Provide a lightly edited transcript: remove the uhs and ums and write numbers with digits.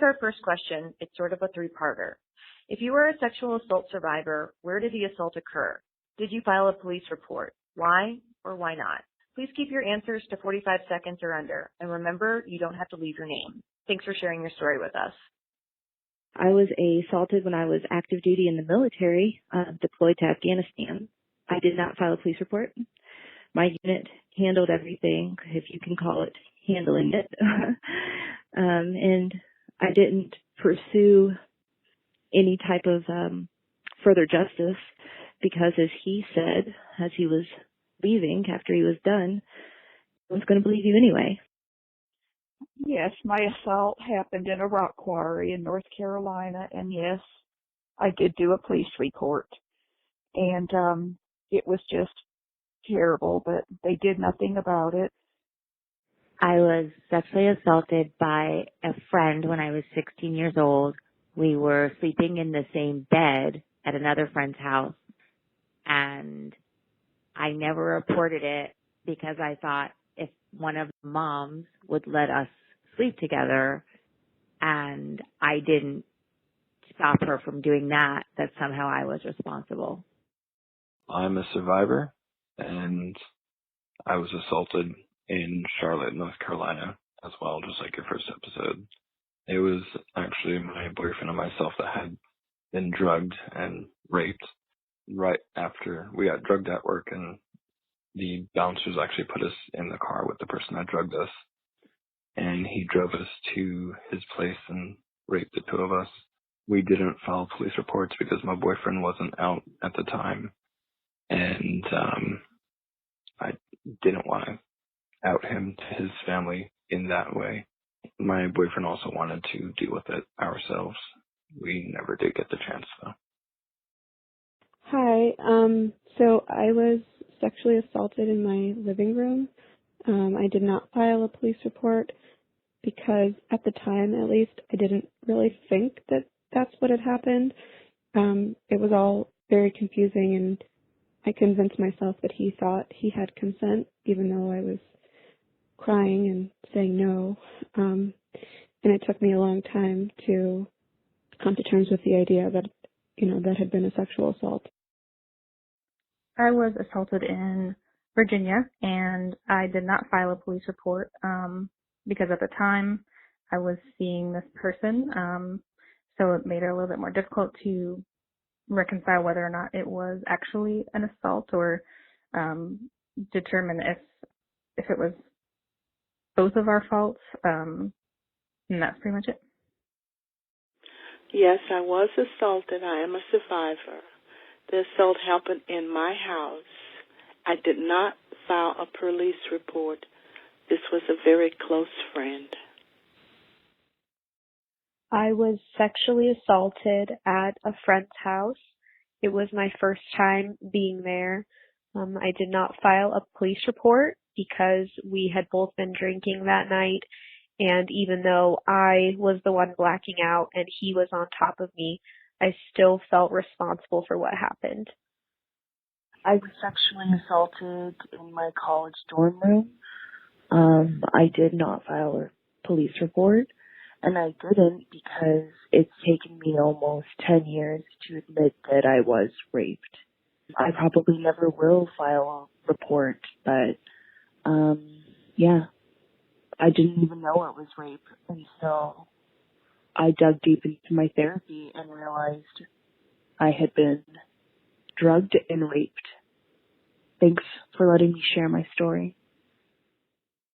Our first question, it's sort of a three-parter. If you were a sexual assault survivor, where did the assault occur? Did you file a police report? Why or why not? Please keep your answers to 45 seconds or under. And remember, you don't have to leave your name. Thanks for sharing your story with us. I was assaulted when I was active duty in the military, deployed to Afghanistan. I did not file a police report. My unit handled everything, if you can call it handling it. And I didn't pursue any type of further justice because, as he said, as he was leaving after he was done, I was going to believe you anyway. Yes, my assault happened in a rock quarry in North Carolina, and yes, I did do a police report. And it was just terrible, but they did nothing about it. I was sexually assaulted by a friend when I was 16 years old. We were sleeping in the same bed at another friend's house, and I never reported it because I thought if one of the moms would let us sleep together and I didn't stop her from doing that, that somehow I was responsible. I'm a survivor, and I was assaulted in Charlotte, North Carolina as well, just like your first episode. It was actually my boyfriend and myself that had been drugged and raped right after we got drugged at work, and the bouncers actually put us in the car with the person that drugged us, and he drove us to his place and raped the two of us. We didn't file police reports because my boyfriend wasn't out at the time, and I didn't want to out him to his family in that way. My boyfriend also wanted to deal with it ourselves. We never did get the chance, though. Hi. So I was sexually assaulted in my living room. I did not file a police report because at the time, at least, I didn't really think that that's what had happened. It was all very confusing, and I convinced myself that he thought he had consent, even though I was crying and saying no. And it took me a long time to come to terms with the idea that, that had been a sexual assault. I was assaulted in Virginia, and I did not file a police report because at the time I was seeing this person, so it made it a little bit more difficult to reconcile whether or not it was actually an assault or determine if it was both of our faults, and that's pretty much it. Yes, I was assaulted. I am a survivor. The assault happened in my house. I did not file a police report. This was a very close friend. I was sexually assaulted at a friend's house. It was my first time being there. I did not file a police report because we had both been drinking that night, and even though I was the one blacking out and he was on top of me, I still felt responsible for what happened. I was sexually assaulted in my college dorm room. I did not file a police report, and I didn't because it's taken me almost 10 years to admit that I was raped. I probably never will file a report, but yeah, I didn't even know it was rape until I dug deep into my therapy and realized I had been drugged and raped. Thanks for letting me share my story.